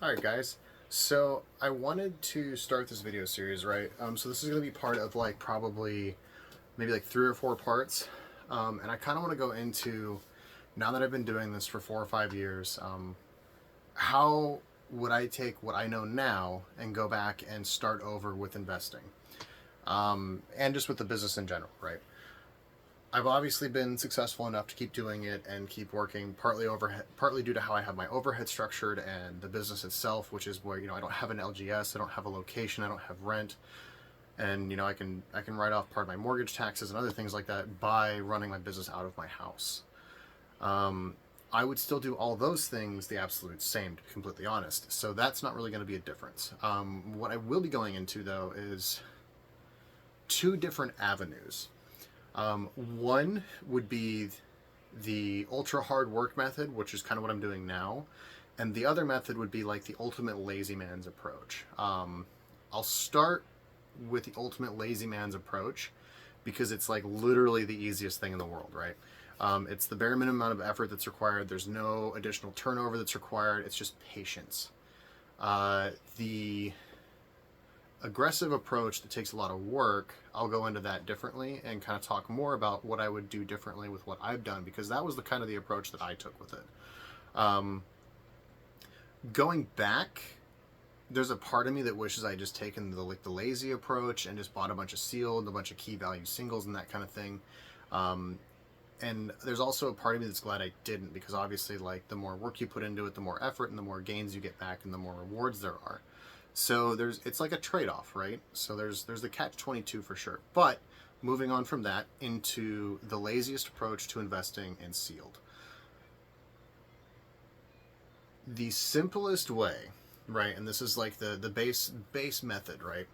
Alright guys, so I wanted to start this video series, right? So this is going to be part of like probably maybe like 3 or 4 parts. And I kind of want to go into, now that I've been doing this for 4 or 5 years, how would I take what I know now and go back and start over with investing? And just with the business in general, right? I've obviously been successful enough to keep doing it and keep working, partly due to how I have my overhead structured and the business itself, which is where I don't have an LGS, I don't have a location, I don't have rent, and I can write off part of my mortgage taxes and other things like that by running my business out of my house. I would still do all those things the absolute same, to be completely honest. So that's not really going to be a difference. What I will be going into though is 2 different avenues. One would be the ultra hard work method, which is kind of what I'm doing now. And the other method would be like the ultimate lazy man's approach. I'll start with the ultimate lazy man's approach because it's like literally the easiest thing in the world, right? It's the bare minimum amount of effort that's required. There's no additional turnover that's required. It's just patience. The aggressive approach that takes a lot of work, I'll go into that differently and kind of talk more about what I would do differently with what I've done, because that was the kind of the approach that I took with it. Going back, there's a part of me that wishes I just taken the lazy approach and just bought a bunch of sealed, a bunch of key value singles and that kind of thing. And there's also a part of me that's glad I didn't, because obviously like the more work you put into it, the more effort and the more gains you get back and the more rewards there are. So it's like a trade-off, right? So there's the catch-22 for sure. But moving on from that into the laziest approach to investing in sealed. The simplest way, right? And this is like the base method, right?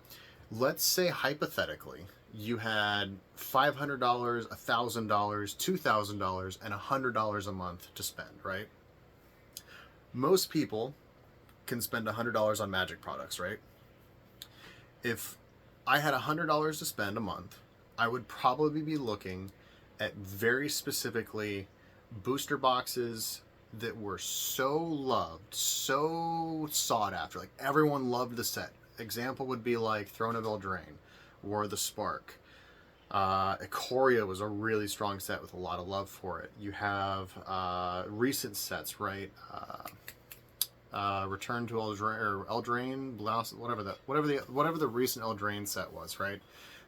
Let's say hypothetically you had $500, $1,000, $2,000, and $100 a month to spend, right? Most people can spend $100 on magic products, right? If I had $100 to spend a month, I would probably be looking at very specifically booster boxes that were so loved, so sought after. Like everyone loved the set. Example would be like Throne of Eldraine or the Spark. Ikoria was a really strong set with a lot of love for it. You have recent sets, right? Return to Eldraine, Blast, whatever the recent Eldraine set was, right?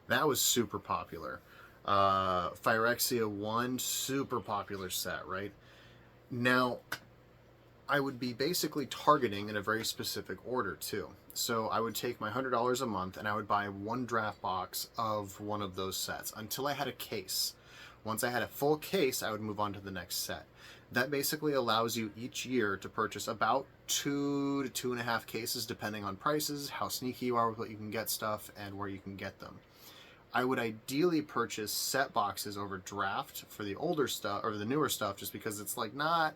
That was super popular. Phyrexia 1, super popular set, right? Now, I would be basically targeting in a very specific order too. So I would take my $100 a month and I would buy 1 draft box of one of those sets until I had a case. Once I had a full case, I would move on to the next set. That basically allows you each year to purchase about 2 to 2.5 cases, depending on prices, how sneaky you are with what you can get stuff, and where you can get them. I would ideally purchase set boxes over draft for the older stuff or the newer stuff, just because it's like not.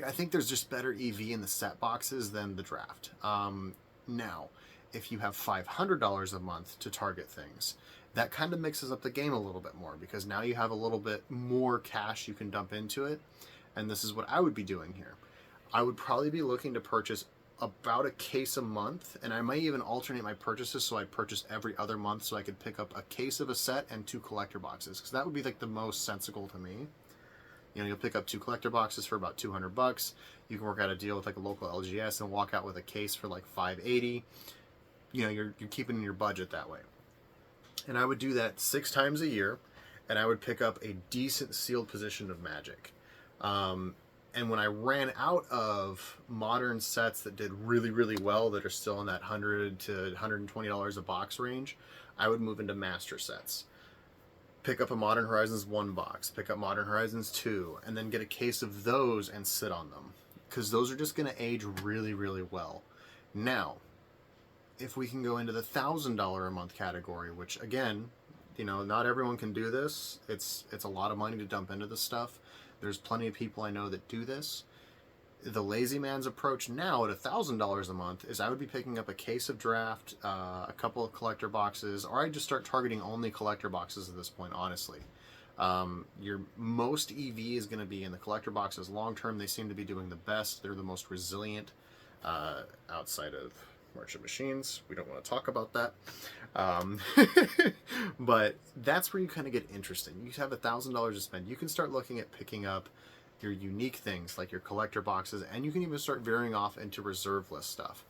I think there's just better EV in the set boxes than the draft. Now, if you have $500 a month to target things, that kind of mixes up the game a little bit more, because now you have a little bit more cash you can dump into it. And this is what I would be doing here. I would probably be looking to purchase about a case a month, and I might even alternate my purchases, so I'd purchase every other month so I could pick up a case of a set and 2 collector boxes, because that would be like the most sensible to me. You'll pick up 2 collector boxes for about $200. You can work out a deal with like a local LGS and walk out with a case for like $580. You're keeping in your budget that way. And I would do that 6 times a year, and I would pick up a decent sealed position of Magic. And when I ran out of modern sets that did really, really well, that are still in that $100 to $120 a box range, I would move into master sets. Pick up a Modern Horizons 1 box, pick up Modern Horizons 2, and then get a case of those and sit on them, because those are just going to age really, really well. Now, if we can go into the $1,000 a month category, which again, not everyone can do this. It's a lot of money to dump into this stuff. There's plenty of people I know that do this. The lazy man's approach now at $1,000 a month is I would be picking up a case of draft, a couple of collector boxes, or I'd just start targeting only collector boxes at this point, honestly. Your most EV is going to be in the collector boxes. Long term, they seem to be doing the best. They're the most resilient outside of March Machines. We don't want to talk about that. Um, but that's where you kind of get interesting. You have $1,000 to spend. You can start looking at picking up your unique things like your collector boxes, and you can even start veering off into reserve list stuff.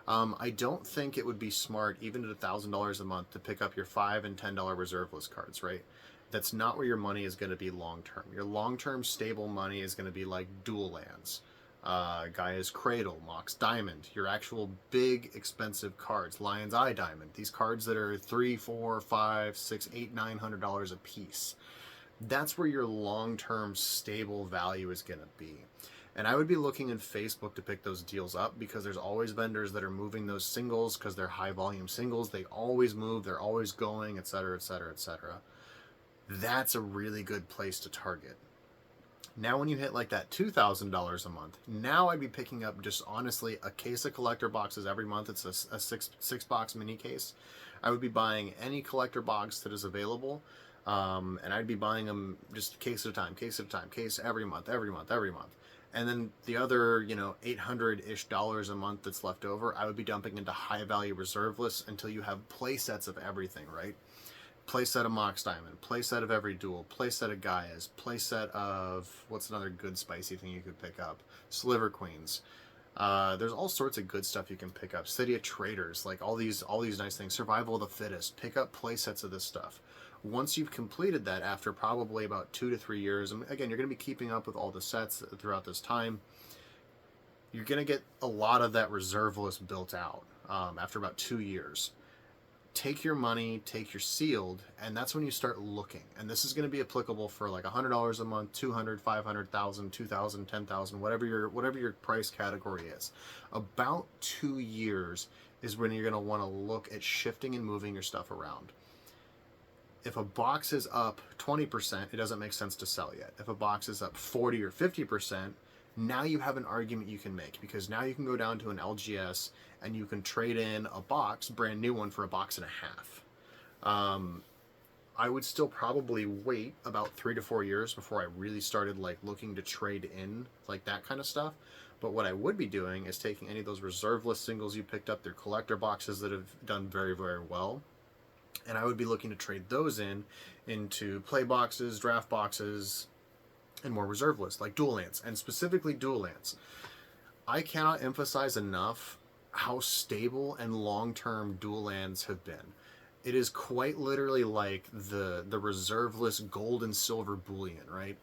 I don't think it would be smart, even at $1,000 a month, to pick up your $5 and $10 reserve list cards, right? That's not where your money is going to be long term. Your long term stable money is going to be like dual lands, Gaia's Cradle, Mox Diamond, your actual big expensive cards, Lion's Eye Diamond. These cards that are $3, $4, $5, $6, $8, $900 a piece. That's where your long-term stable value is going to be. And I would be looking in Facebook to pick those deals up, because there's always vendors that are moving those singles because they're high volume singles. They always move, they're always going, etc., etc., etc. That's a really good place to target. Now when you hit like that $2,000 a month, now I'd be picking up just honestly a case of collector boxes every month. It's a six box mini case. I would be buying any collector box that is available. And I'd be buying them just case at a time, case every month. And then the other, $800-ish a month that's left over, I would be dumping into high value reserve lists until you have play sets of everything, right? Play set of Mox Diamond, play set of every duel, play set of Gaia's, play set of, what's another good spicy thing you could pick up? Sliver Queens. There's all sorts of good stuff you can pick up. City of Traders, like all these nice things. Survival of the Fittest. Pick up play sets of this stuff. Once you've completed that after probably about 2 to 3 years, and again, you're going to be keeping up with all the sets throughout this time, you're going to get a lot of that reserve list built out after about 2 years. Take your money, take your sealed, and that's when you start looking. And this is going to be applicable for like $100 a month, $200, $500, $1,000, $2,000, $10,000, whatever your price category is. About 2 years is when you're going to want to look at shifting and moving your stuff around. If a box is up 20%, it doesn't make sense to sell yet. If a box is up 40 or 50%, now you have an argument you can make, because now you can go down to an LGS and you can trade in a box, brand new one, for a box and a half. I would still probably wait about 3 to 4 years before I really started like looking to trade in like that kind of stuff. But what I would be doing is taking any of those reserve list singles you picked up, their collector boxes that have done very, very well, and I would be looking to trade those into play boxes, draft boxes, and more reserve lists, like dual lands, and specifically dual lands. I cannot emphasize enough how stable and long-term dual lands have been. It is quite literally like the reserve list gold and silver bullion, right?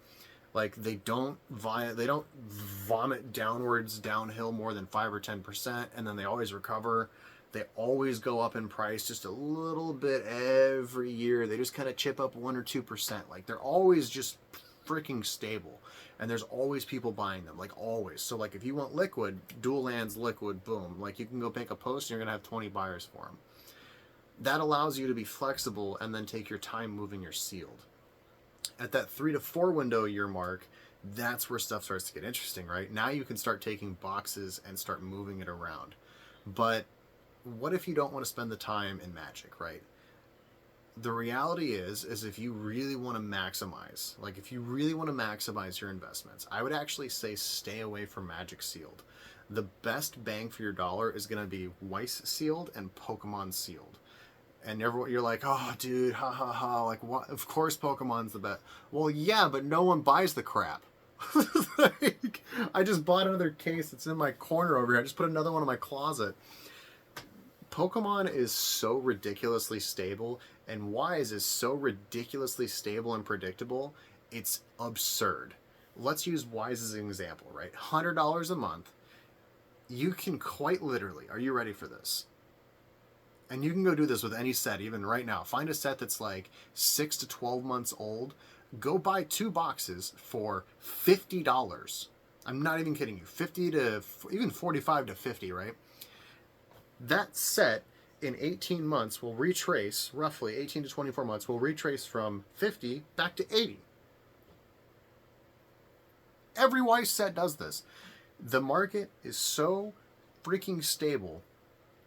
Like they don't vomit downhill more than 5 or 10%, and then they always recover. They always go up in price just a little bit every year. They just kind of chip up 1 or 2%. Like they're always just freaking stable, and there's always people buying them, like always. So like if you want liquid, dual lands liquid, boom, like you can go make a post and you're gonna have 20 buyers for them. That allows you to be flexible and then take your time moving your sealed. At that 3 to 4 window year mark, that's where stuff starts to get interesting, right? Now you can start taking boxes and start moving it around. But what if you don't want to spend the time in Magic, right? The reality is if you really want to maximize, your investments, I would actually say stay away from Magic Sealed. The best bang for your dollar is going to be Weiss Sealed and Pokemon Sealed. And you're like, oh, dude, ha ha ha, like, what? Of course Pokemon's the best. Well, yeah, but no one buys the crap. Like, I just bought another case. It's in my corner over here. I just put another one in my closet. Pokemon is so ridiculously stable, and Weiss is so ridiculously stable and predictable, it's absurd. Let's use Weiss as an example, right? $100 a month. You can quite literally, are you ready for this? And you can go do this with any set, even right now. Find a set that's like 6 to 12 months old. Go buy 2 boxes for $50. I'm not even kidding you. 50 to even 45 to 50, right? That set in 18 months will retrace, roughly 18 to 24 months, will retrace from 50 back to 80. Every Weiss set does this. The market is so freaking stable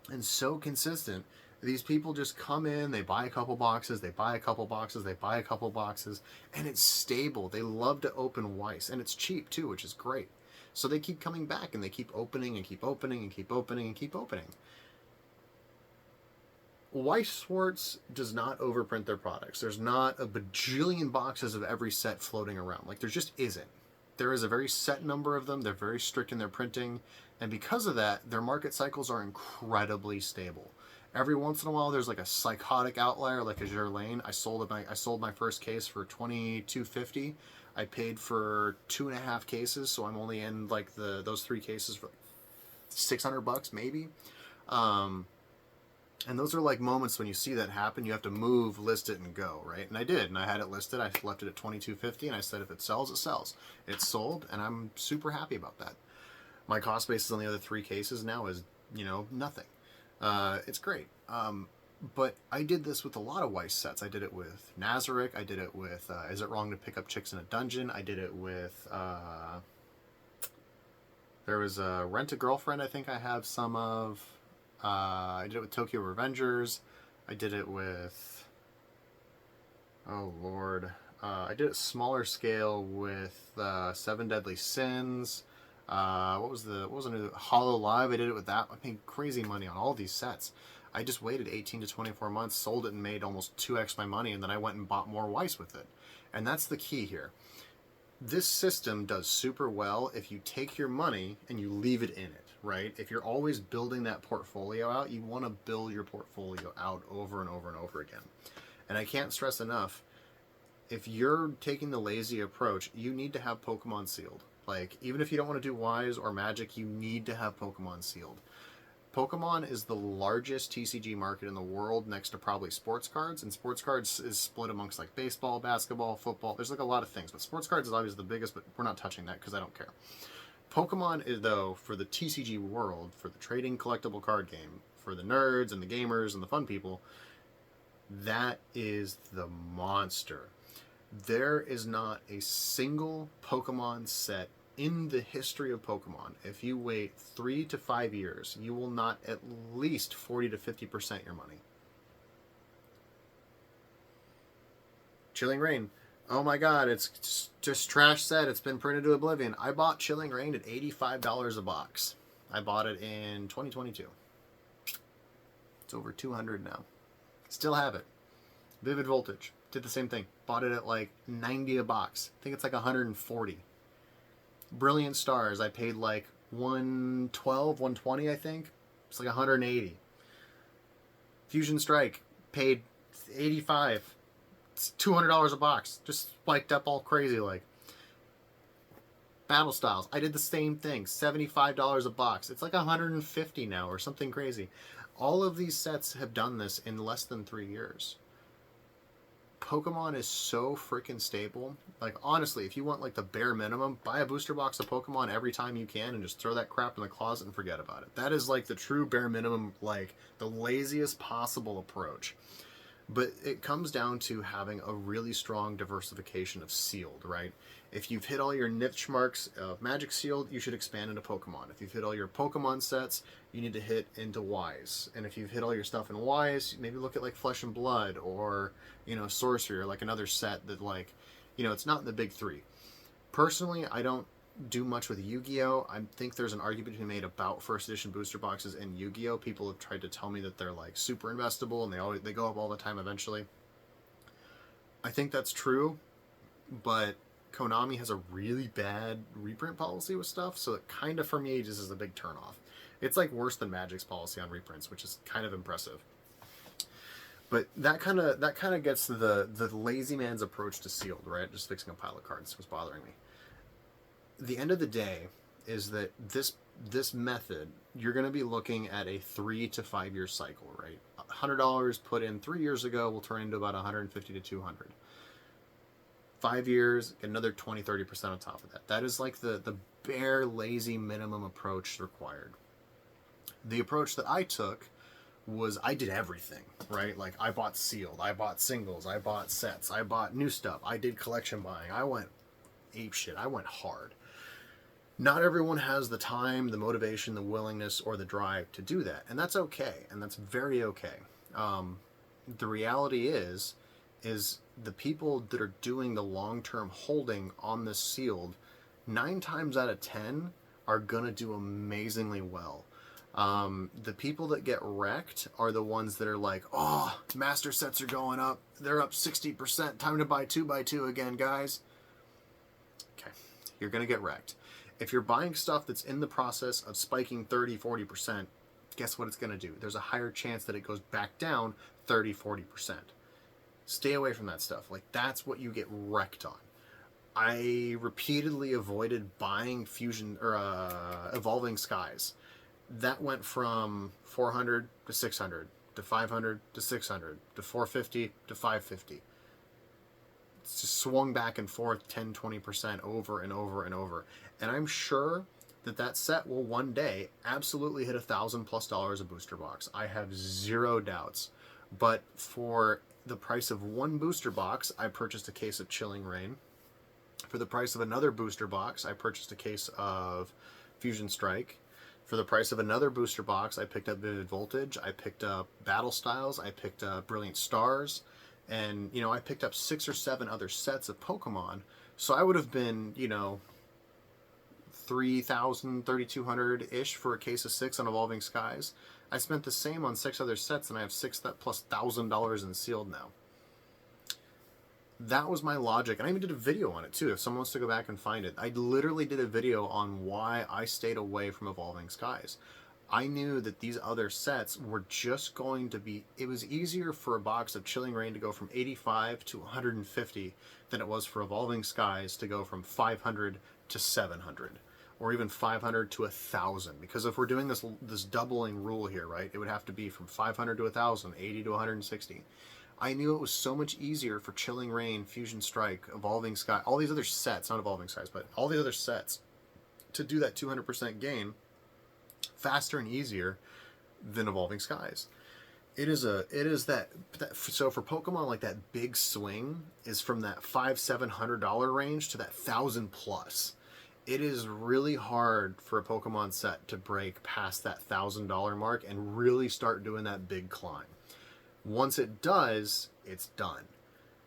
and so consistent These people just come in, they buy a couple boxes, they buy a couple boxes, they buy a couple boxes, and it's stable. They love to open Weiss, and it's cheap too, which is great. So they keep coming back, and they keep opening and keep opening and keep opening and keep opening. Weiss Schwarz does not overprint their products. There's not a bajillion boxes of every set floating around. Like, there just isn't. There is a very set number of them. They're very strict in their printing. And because of that, their market cycles are incredibly stable. Every once in a while, there's like a psychotic outlier, like a Gerlain. I sold my first case for $22.50. I paid for 2.5 cases, so I'm only in like those 3 cases for $600 maybe. And those are like moments when you see that happen, you have to move, list it, and go, right? And I did, and I had it listed. I left it at $22.50, and I said if it sells, it sells. It's sold, and I'm super happy about that. My cost basis on the other 3 cases now is, nothing. It's great. But I did this with a lot of Weiss sets. I did it with Nazarick. I did it with Is It Wrong to Pick Up Chicks in a Dungeon? I did it with... there was Rent a Girlfriend, I think I have some of. I did it with Tokyo Revengers. I did it with... Oh, Lord. I did it smaller scale with 7 Deadly Sins. What was a new Hollow Live? I did it with that. I paid crazy money on all these sets. I just waited 18 to 24 months, sold it, and made almost 2x my money, and then I went and bought more Weiss with it. And that's the key here. This system does super well if you take your money and you leave it in it, right? If you're always building that portfolio out, you want to build your portfolio out over and over and over again. And I can't stress enough, if you're taking the lazy approach, you need to have Pokemon sealed. Like, even if you don't want to do Wise or Magic, you need to have Pokemon sealed. Pokemon is the largest TCG market in the world next to probably sports cards, and sports cards is split amongst like baseball, basketball, football. There's like a lot of things, but sports cards is obviously the biggest, but we're not touching that because I don't care. Pokemon is, though, for the TCG world, for the trading collectible card game, for the nerds and the gamers and the fun people, that is the monster. There is not a single Pokemon set in the history of Pokemon. If you wait 3 to 5 years, you will not at least 40 to 50% your money. Chilling Reign. Oh my god, it's just trash set. It's been printed to oblivion. I bought Chilling Reign at $85 a box. I bought it in 2022. It's over 200 now. Still have it. Vivid Voltage. Did the same thing. Bought it at like 90 a box. I think it's like 140. Brilliant Stars, I paid like 112, 120, I think. It's like 180. Fusion Strike, paid 85. It's $200 a box. Just spiked up all crazy like. Battle Styles, I did the same thing. $75 a box. It's like 150 now or something crazy. All of these sets have done this in less than 3 years. Pokemon is so freaking stable. Like, honestly, if you want like the bare minimum, buy a booster box of Pokemon every time you can and just throw that crap in the closet and forget about it. That is like the true bare minimum, like the laziest possible approach. But it comes down to having a really strong diversification of sealed, right? If you've hit all your niche marks of Magic sealed, you should expand into Pokemon. If you've hit all your Pokemon sets, you need to hit into Wise. And if you've hit all your stuff in Wise, maybe look at like Flesh and Blood or, Sorcery, or like another set that like, it's not in the big 3. Personally, I don't do much with Yu-Gi-Oh! I think there's an argument to be made about first edition booster boxes in Yu-Gi-Oh! People have tried to tell me that they're like super investable and they go up all the time eventually. I think that's true, but Konami has a really bad reprint policy with stuff, so it kind of for me just is a big turnoff. It's like worse than Magic's policy on reprints, which is kind of impressive. But that kind of gets to the lazy man's approach to sealed, right? Just fixing a pile of cards was bothering me. The end of the day is that this method, you're going to be looking at a 3 to 5 year cycle, right? $100 put in 3 years ago will turn into about 150 to 200. 5 years, get another 20-30% on top of that. That is like the bare lazy minimum approach required. The approach that I took was I did everything, right? Like I bought sealed, I bought singles, I bought sets, I bought new stuff, I did collection buying, I went apeshit, I went hard. Not everyone has the time, the motivation, the willingness, or the drive to do that, and that's okay, and that's very okay. The reality is the people that are doing the long-term holding on this sealed, 9 times out of 10 are gonna do amazingly well. The people that get wrecked are the ones that are like, oh, master sets are going up, they're up 60%, time to buy 2x2 again, guys. Okay, you're gonna get wrecked. If you're buying stuff that's in the process of spiking 30-40%, guess what it's gonna do? There's a higher chance that it goes back down 30-40%. Stay away from that stuff. Like, that's what you get wrecked on. I repeatedly avoided buying Fusion or Evolving Skies. That went from 400 to 600 to 500 to 600 to 450 to 550. It's just swung back and forth 10-20% over and over and over. And I'm sure that that set will one day absolutely hit $1,000+ a booster box. I have zero doubts. But for the price of one booster box, I purchased a case of Chilling Reign. For the price of another booster box, I purchased a case of Fusion Strike. For the price of another booster box, I picked up Vivid Voltage, I picked up Battle Styles, I picked up Brilliant Stars, and, you know, I picked up 6 or 7 other sets of Pokemon. So I would have been, you know, 3,000, 3,200-ish for a case of 6 on Evolving Skies. I spent the same on 6 other sets, and I have 6 that plus $1,000 in sealed now. That was my logic, and I even did a video on it too, if someone wants to go back and find it. I literally did a video on why I stayed away from Evolving Skies. I knew that these other sets were just going to be... It was easier for a box of Chilling Reign to go from 85 to 150 than it was for Evolving Skies to go from 500 to 700. Or even 500 to 1,000. Because if we're doing this doubling rule here, right, it would have to be from 500 to 1,000, 80 to 160. I knew it was so much easier for Chilling Reign, Fusion Strike, Evolving Sky, all these other sets, not Evolving Skies, but all the other sets, to do that 200% gain faster and easier than Evolving Skies. So for Pokemon, like, that big swing is from that $500-700 range to that $1,000+. It is really hard for a Pokemon set to break past that $1,000 mark and really start doing that big climb. Once it does, it's done.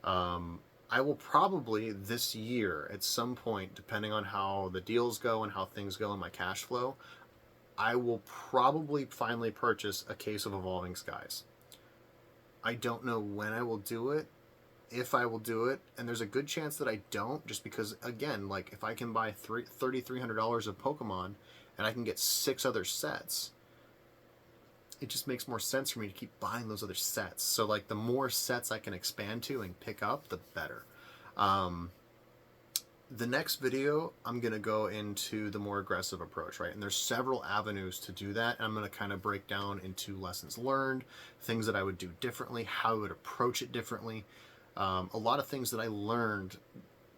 I will probably this year at some point, depending on how the deals go and how things go in my cash flow, I will probably finally purchase a case of Evolving Skies. I don't know when I will do it, if I will do it, and there's a good chance that I don't, just because, again, like, if I can buy $3,300 of Pokemon and I can get 6 other sets, it just makes more sense for me to keep buying those other sets. So, like, the more sets I can expand to and pick up, the better. The next video, I'm going to go into the more aggressive approach, right? And there's several avenues to do that. And I'm going to kind of break down into lessons learned, things that I would do differently, how I would approach it differently. A lot of things that I learned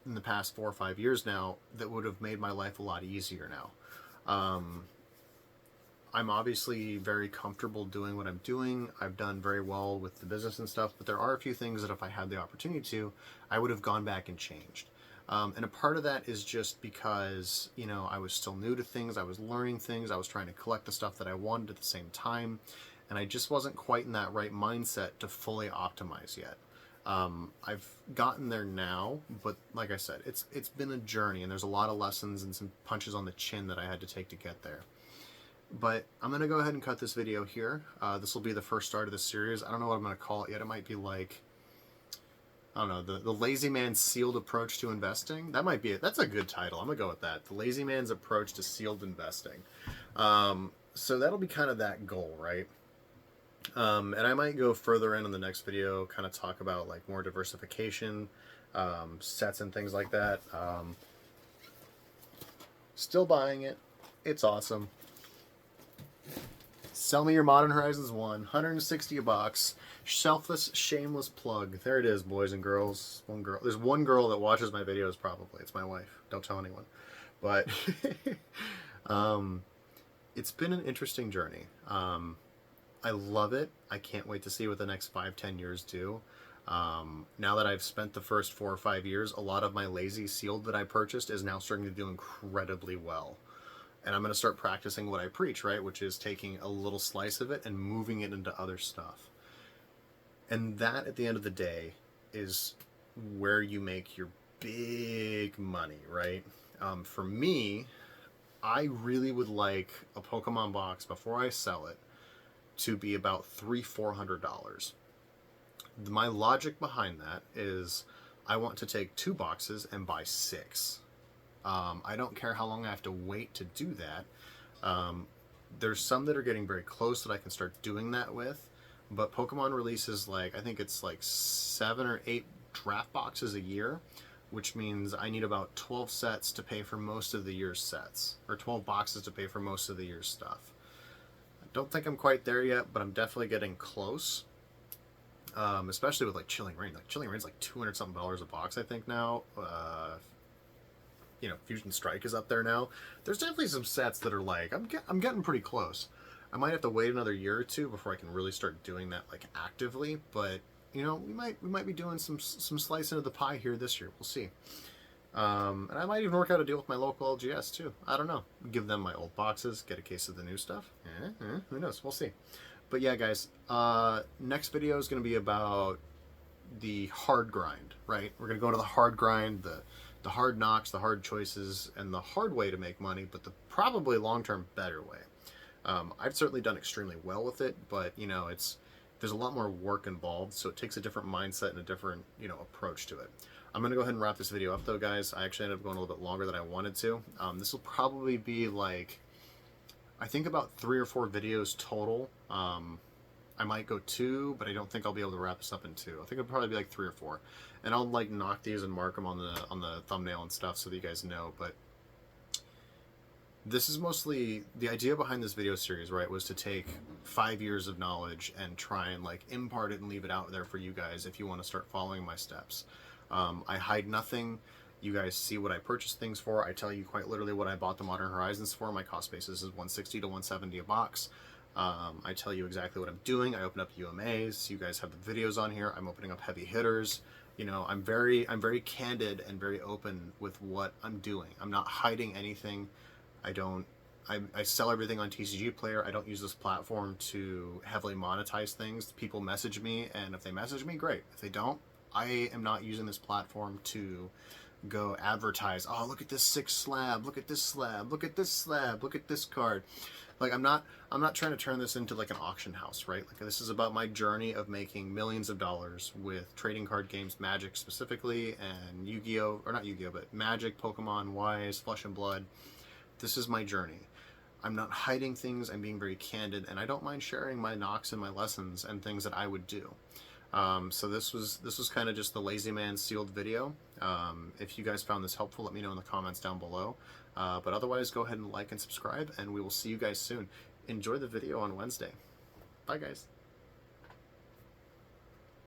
in the past 4 or 5 years now that would have made my life a lot easier now. I'm obviously very comfortable doing what I'm doing. I've done very well with the business and stuff, but there are a few things that if I had the opportunity to, I would have gone back and changed. And a part of that is just because, you know, I was still new to things, I was learning things, I was trying to collect the stuff that I wanted at the same time, and I just wasn't quite in that right mindset to fully optimize yet. I've gotten there now, but like I said, it's been a journey, and there's a lot of lessons and some punches on the chin that I had to take to get there. But I'm going to go ahead and cut this video here. This will be the first start of the series. I don't know what I'm going to call it yet. It might be like, I don't know, the Lazy Man's Sealed Approach to Investing. That might be it. That's a good title. I'm going to go with that. The Lazy Man's Approach to Sealed Investing. So that'll be kind of that goal, right? And I might go further in the next video, kind of talk about like more diversification, sets and things like that. Still buying it. It's awesome. Sell me your Modern Horizons 1, $160 a box. Selfless, shameless plug. There it is, boys and girls. One girl. There's one girl that watches my videos probably. It's my wife. Don't tell anyone. But it's been an interesting journey. I love it. I can't wait to see what the next 5-10 years do. Now that I've spent the first 4 or 5 years, a lot of my lazy sealed that I purchased is now starting to do incredibly well. And I'm going to start practicing what I preach, right? Which is taking a little slice of it and moving it into other stuff. And that, at the end of the day, is where you make your big money, right? For me, I really would like a Pokemon box before I sell it to be about $300-400. My logic behind that is I want to take 2 boxes and buy 6. I don't care how long I have to wait to do that. There's some that are getting very close that I can start doing that with, but Pokemon releases, like, I think it's like 7 or 8 draft boxes a year, which means I need about 12 sets to pay for most of the year's sets, or 12 boxes to pay for most of the year's stuff. I don't think I'm quite there yet, but I'm definitely getting close. Especially with like Chilling Reign. Like Chilling Reign's like $200 something a box, I think now. You know, Fusion Strike is up there now. There's definitely some sets that are like I'm getting pretty close. I might have to wait another year or two before I can really start doing that like actively. But you know, we might be doing some slicing of the pie here this year. We'll see. And I might even work out a deal with my local LGS too. I don't know. Give them my old boxes, get a case of the new stuff. Who knows? We'll see. But yeah, guys, next video is going to be about the hard grind, right? We're going to go to the hard grind, the hard knocks, the hard choices, and the hard way to make money, but the probably long-term better way. I've certainly done extremely well with it, but, you know, there's a lot more work involved, so it takes a different mindset and a different, you know, approach to it. I'm going to go ahead and wrap this video up, though, guys. I actually ended up going a little bit longer than I wanted to. This will probably be, like, I think about 3 or 4 videos total. I might go 2, but I don't think I'll be able to wrap this up in 2. I think it'll probably be like 3 or 4, and I'll like knock these and mark them on the thumbnail and stuff so that you guys know. But this is mostly the idea behind this video series, right? Was to take 5 years of knowledge and try and like impart it and leave it out there for you guys if you want to start following my steps. I hide nothing. You guys see what I purchased things for. I tell you quite literally what I bought the Modern Horizons for. My cost basis is $160 to $170 a box. I tell you exactly what I'm doing. I open up UMAs. You guys have the videos on here. I'm opening up heavy hitters. You know, I'm very candid and very open with what I'm doing. I'm not hiding anything. I sell everything on TCG Player. I don't use this platform to heavily monetize things. People message me, and if they message me, great. If they don't, I am not using this platform to go advertise, oh, look at this 6 slab, look at this slab, look at this slab, look at this card. Like, I'm not trying to turn this into like an auction house, right? Like, this is about my journey of making millions of dollars with trading card games, Magic specifically, and Yu-Gi-Oh, or not Yu-Gi-Oh, but Magic, Pokemon, Weiss, Flesh and Blood. This is my journey. I'm not hiding things. I'm being very candid, and I don't mind sharing my knocks and my lessons and things that I would do. So this was kind of just the lazy man sealed video. If you guys found this helpful, let me know in the comments down below. But otherwise, go ahead and like and subscribe, and we will see you guys soon. Enjoy the video on Wednesday. Bye, guys.